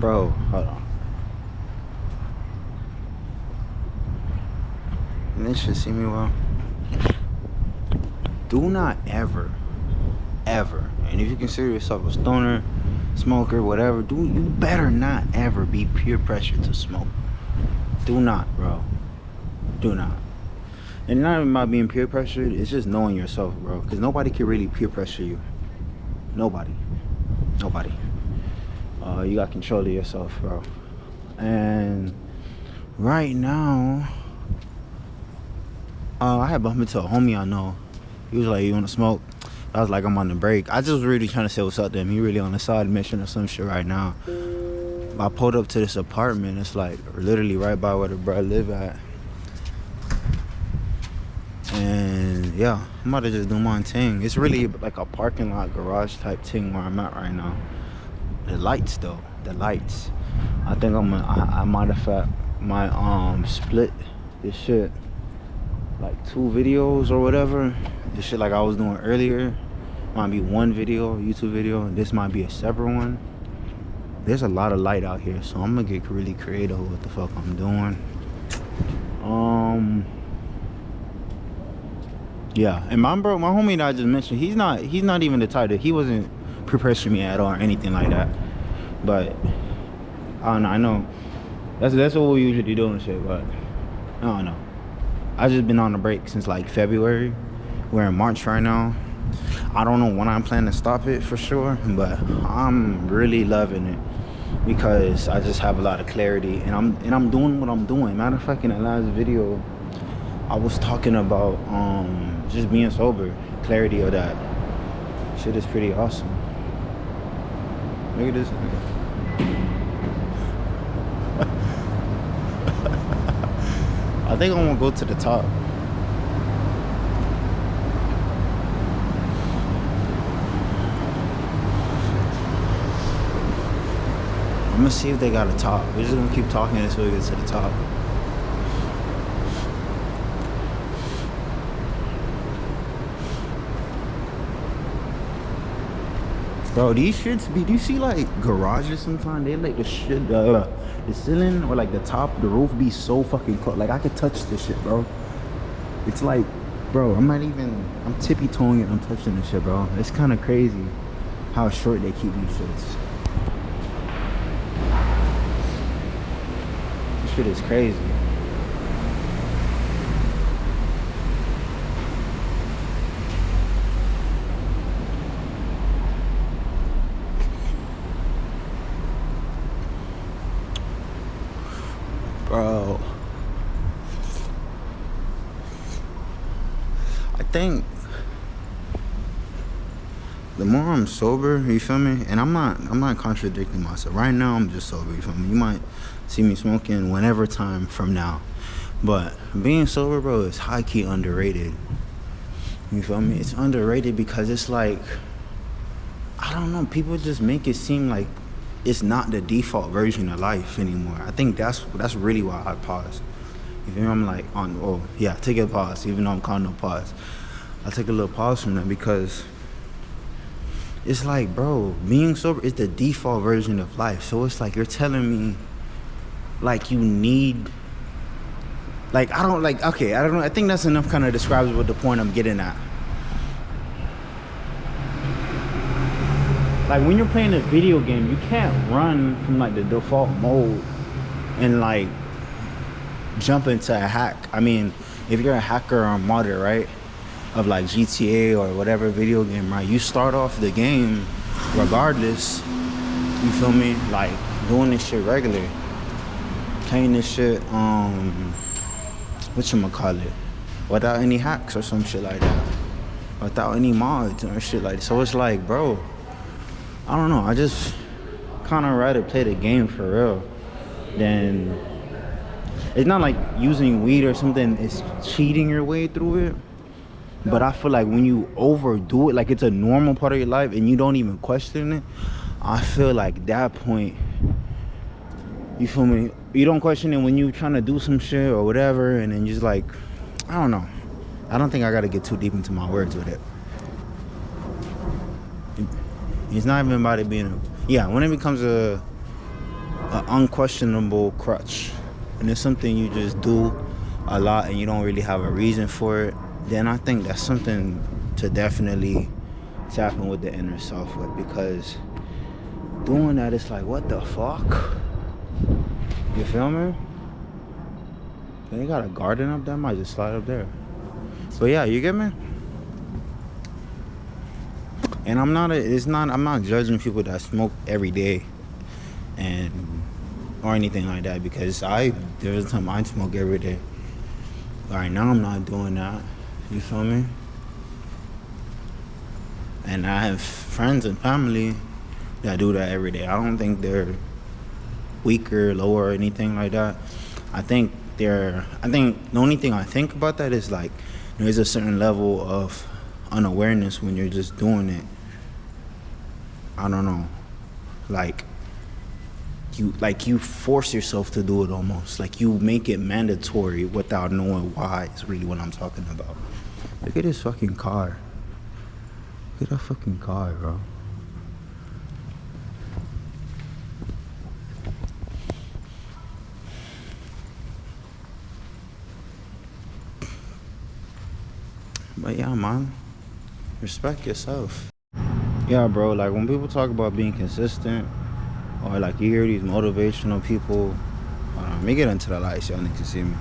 Bro, hold on. And this should see me well. Do not ever, and if you consider yourself a stoner, smoker, whatever, you better not ever be peer pressured to smoke. Do not, bro. Do not. And not even about being peer pressured, it's just knowing yourself, bro. Because nobody can really peer pressure you. Nobody. You got control of yourself, bro. And right now, I had bumped into a homie I know. He was like, "You wanna smoke?" I was like, "I'm on the break." I just was really trying to say what's up to him. He really on the side mission or some shit right now. I pulled up to this apartment. It's like literally right by where the bro live at. And yeah, I'm about to just do my thing. It's really like a parking lot, garage type thing where I'm at right now. The lights though, the lights. I think I might have split this shit like 2 videos or whatever. This shit like I was doing earlier might be one video, YouTube video, and this might be a separate one. There's a lot of light out here, so I'm gonna get really creative with what the fuck I'm doing. Yeah, and my homie that I just mentioned, he's not even the type that he wasn't prepared for me at all or anything like that. But I don't know, I know that's what we usually do and shit, but I don't know. I just been on the break since like February. We're in March right now. I don't know when I'm planning to stop it for sure, but I'm really loving it because I just have a lot of clarity, and I'm doing what I'm doing. Matter of fact, in the last video I was talking about just being sober, clarity of that shit is pretty awesome. Look at this nigga. I think I'm gonna go to the top. I'm gonna see if they got a top. We're just gonna keep talking until we get to the top. Bro, these shits do you see like garages sometimes? They like the shit, the ceiling or like the top, the roof be so fucking close. Like I could touch this shit, bro. It's like, bro, I'm tippy-toeing it, I'm touching this shit, bro. It's kind of crazy how short they keep these shits. This shit is crazy. Bro, I think the more I'm sober, you feel me? And I'm not contradicting myself. Right now I'm just sober, you feel me? You might see me smoking whenever time from now. But being sober, bro, is high-key underrated. You feel me? It's underrated because it's like, I don't know, people just make it seem like it's not the default version of life anymore. I think that's really why I pause. You feel me? I'm like, take a pause, even though I'm calling no pause. I take a little pause from that because it's like, bro, being sober is the default version of life. So it's like you're telling me, like, you need, like, I don't know. I think that's enough kind of describes what the point I'm getting at. Like when you're playing a video game, you can't run from like the default mode and like jump into a hack. I mean, if you're a hacker or a modder, right, of like GTA or whatever video game, right, you start off the game regardless, you feel me, like doing this shit regular, playing this shit whatchamacallit, without any hacks or some shit like that, without any mods or shit like that. So it's like, bro, I don't know, I just kind of rather play the game for real than, it's not like using weed or something, it's cheating your way through it. But I feel like when you overdo it, like it's a normal part of your life and you don't even question it, I feel like that point, you feel me, you don't question it when you trying to do some shit or whatever, and then just like, I don't know, I don't think I gotta get too deep into my words with it. It's not even about it being when it becomes a an unquestionable crutch, and it's something you just do a lot and you don't really have a reason for it, then I think that's something to definitely tap in with the inner self with, because doing that, it's like, what the fuck? You feel me? They got a garden up there, I might just slide up there. But yeah, you get me? And I'm not judging people that smoke every day and or anything like that, because there's a time I smoke every day. Right now I'm not doing that. You feel me? And I have friends and family that do that every day. I don't think they're weaker, lower, or anything like that. I think the only thing I think about that is like there's a certain level of unawareness when you're just doing it. I don't know. Like you force yourself to do it almost. Like you make it mandatory without knowing why is really what I'm talking about. Look at this fucking car. Look at that fucking car, bro. But yeah, man, respect yourself. Yeah, bro, like when people talk about being consistent, or like you hear these motivational people, let me get into the light so y'all niggas can see me.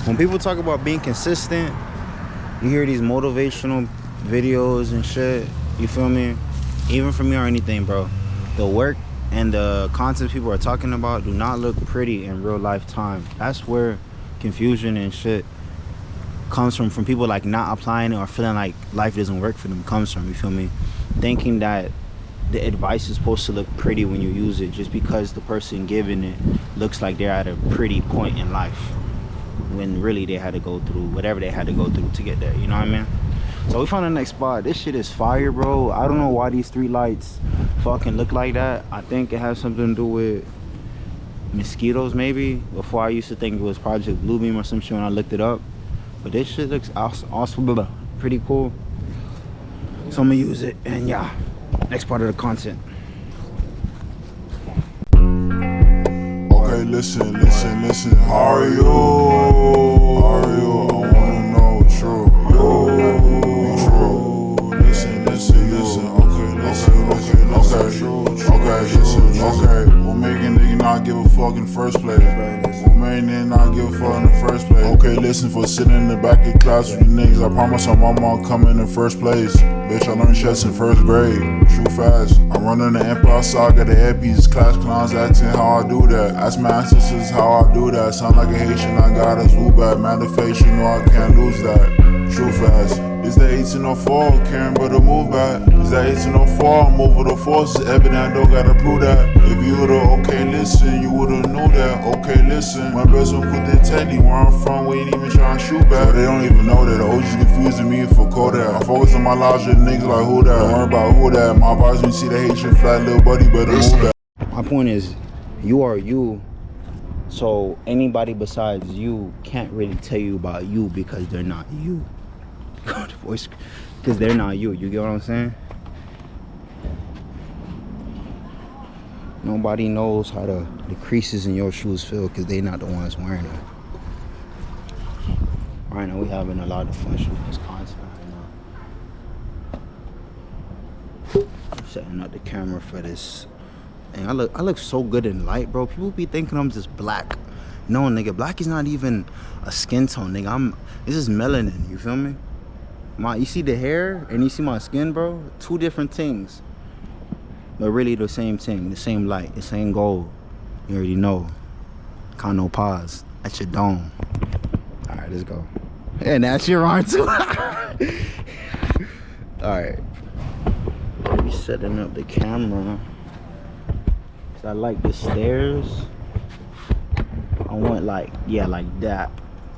When people talk about being consistent, you hear these motivational videos and shit, you feel me? Even for me or anything, bro, the work and the content people are talking about do not look pretty in real life time. That's where confusion and shit comes from people like not applying it or feeling like life doesn't work for them comes from, you feel me? Thinking that the advice is supposed to look pretty when you use it just because the person giving it looks like they're at a pretty point in life, when really they had to go through whatever they had to go through to get there, you know what I mean? So we found the next spot. This shit is fire, bro. I don't know why these street lights fucking look like that. I think it has something to do with mosquitoes maybe. Before I used to think it was Project Bluebeam or some shit when I looked it up. But this shit looks awesome, pretty cool. So I'm gonna use it, and yeah, next part of the content. Okay, listen. How are you? I wanna know true. Listen. Okay. What make a nigga not give a fuck in the first place? What made a nigga not give a fuck in the first place? Okay, listen, for sitting in the back of class with you niggas, I promise I'm mama coming in the first place. Bitch, I learned chess in first grade. True fast. I'm running the Empire Saga, the earpiece, class clowns asking how I do that. Ask my ancestors how I do that. Sound like a Haitian, I got a zoo bad. Manifest, you know I can't lose that. True fast. Is that 1804? Caring but a move back. Is that 1804? I'm over the force. It's evident I don't gotta prove that. If you would've okay listen, you would've knew that. Okay listen. My best one could Teddy. Where I'm from, we ain't even trying to shoot back. So they don't even know that. The OG's confusing me for Kodak. I focus on my logic, niggas like who that. Don't worry about who that. My bodies when you see the Haitian flat, little buddy better move back. My point is, you are you. So anybody besides you can't really tell you about you because they're not you. Because they're not you. You get what I'm saying? Nobody knows how the creases in your shoes feel because they're not the ones wearing them. Right now we having a lot of fun shooting this content right now. I'm setting up the camera for this. And I look so good in light, bro. People be thinking I'm just black. No, nigga, black is not even a skin tone, nigga. This is melanin, you feel me? You see the hair and you see my skin, bro? Two different things. But really the same thing, the same light, the same gold. You already know. KONGNOPAUSE at your dome. Alright, let's go. And that's your arm too. Alright. We setting up the camera. So I like the stairs. I want like that.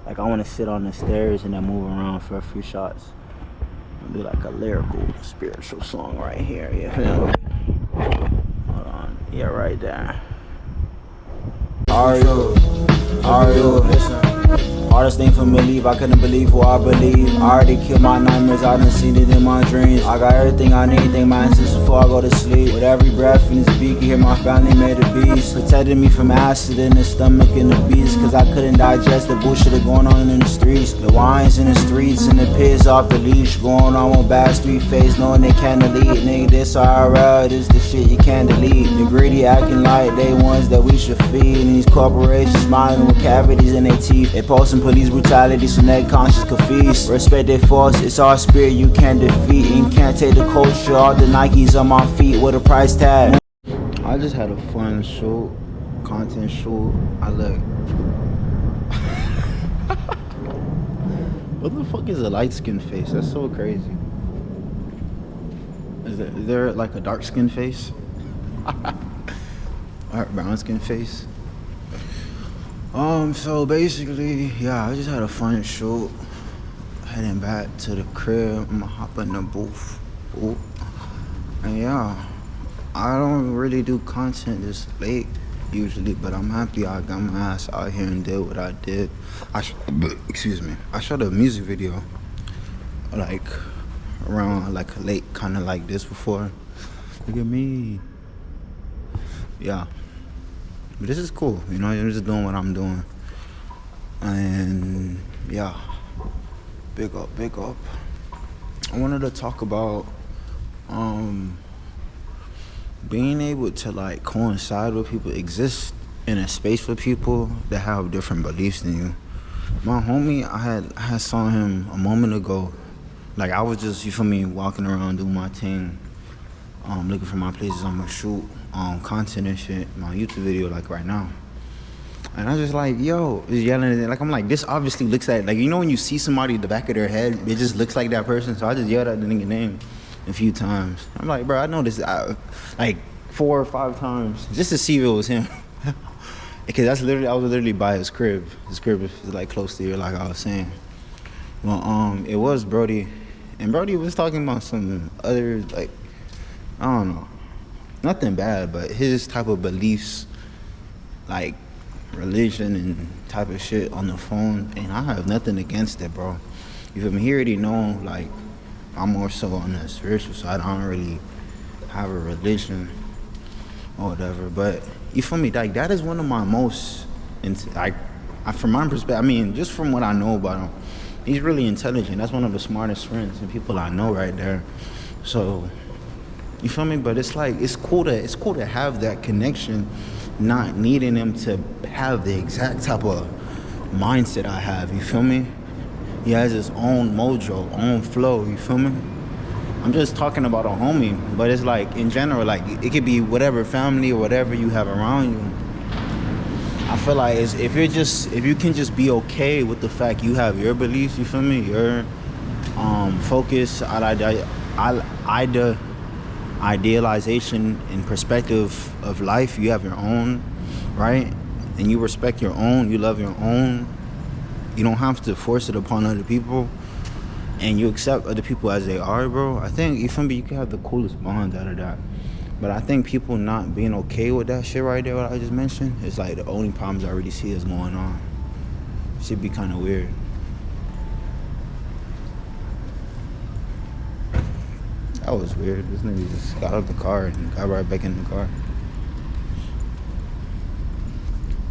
Like I want to sit on the stairs and then move around for a few shots. Do like a lyrical, spiritual song right here. Yeah. Hold on. Yeah, right there. Are you? Listen. Hardest thing for me to leave, I couldn't believe who I believe. I already killed my nightmares, I done seen it in my dreams. I got everything I need, thank my ancestors before I go to sleep. With every breath in this beak, you hear my family made a beast. Protected me from acid in the stomach and the beast, cause I couldn't digest the bullshit that going on in the streets. The wines in the streets and the pigs off the leash. Going on with bad street face, knowing they can't delete. Nigga, this IRL, this the shit you can't delete. The greedy acting like they ones that we should feed. And these corporations smiling with cavities in their teeth. They posting police brutality so that conscious could feast. Respect their force, it's our spirit you can't defeat. And you can't take the culture, all the Nikes on my feet with a price tag. I just had a fun shoot, content shoot. I look. What the fuck is a light skin face? That's so crazy. Is there like a dark skin face? Or brown skin face? So basically, yeah, I just had a fun shoot. Heading back to the crib, I'ma hop in the booth. Ooh. And yeah, I don't really do content this late usually, but I'm happy I got my ass out here and did what I did. Excuse me. I shot a music video like around like late, kind of like this before. Look at me. Yeah. But this is cool, you know, I'm just doing what I'm doing. And yeah, big up, big up. I wanted to talk about being able to like coincide with people, exist in a space with people that have different beliefs than you. My homie, I had saw him a moment ago. Like I was just, you feel me, walking around doing my thing, looking for my places I'm gonna shoot content and shit, my YouTube video like right now. And I was just like, yo, just yelling at it. Like I'm like, this obviously looks like you know when you see somebody in the back of their head, it just looks like that person. So I just yelled at the nigga name a few times. I'm like, bro, I know this like 4 or 5 times just to see if it was him. Because that's literally, I was literally by his crib. His crib is like close to here, like I was saying. Well, it was Brody, and Brody was talking about some other, like, I don't know, nothing bad, but his type of beliefs, like religion and type of shit on the phone, and I have nothing against it, bro. You feel me? He already know, like, I'm more so on the spiritual side. I don't really have a religion or whatever, but you feel me? Like that is one of my most, from my perspective, I mean, just from what I know about him, he's really intelligent. That's one of the smartest friends and people I know right there. So, you feel me? But it's like it's cool to have that connection, not needing him to have the exact type of mindset I have. You feel me? He has his own mojo, own flow. You feel me? I'm just talking about a homie, but it's like in general, like it could be whatever family or whatever you have around you. I feel like if you can just be okay with the fact you have your beliefs, you feel me, your focus, idealization and perspective of life, you have your own, right? And you respect your own, you love your own. You don't have to force it upon other people. And you accept other people as they are, bro. I think, you feel me, you can have the coolest bonds out of that. But I think people not being okay with that shit right there, what I just mentioned, is like the only problems I already see is going on. Should be kind of weird. That was weird. This nigga just got out of the car and got right back in the car.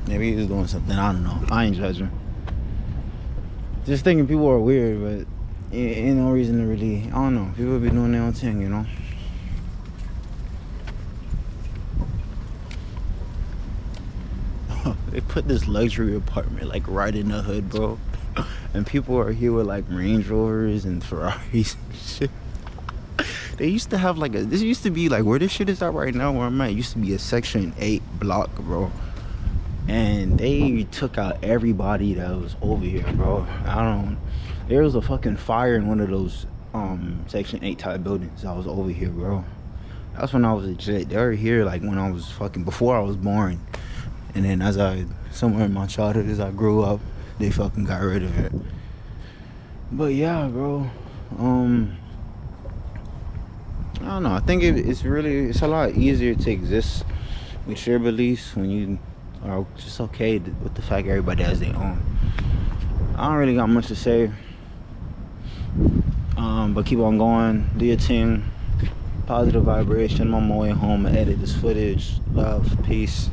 Maybe he was doing something, I don't know. I ain't judging. Just thinking people are weird, but ain't no reason to really, I don't know. People be doing their own thing, you know? They put this luxury apartment like right in the hood, bro. And people are here with like Range Rovers and Ferraris and shit. They used to have like this used to be like where this shit is at right now, where I'm at, it used to be a Section 8 block, bro. And they took out everybody that was over here, bro. There was a fucking fire in one of those Section 8 type buildings. I was over here, bro. That's when I was legit. They were here like when I was fucking, before I was born. And then somewhere in my childhood, as I grew up, they fucking got rid of it. But yeah, bro. I don't know. I think it's a lot easier to exist with your beliefs when you are just okay with the fact everybody has their own. I don't really got much to say. But keep on going. Do your thing. Positive vibration. I'm on my way home to edit this footage. Love. Peace.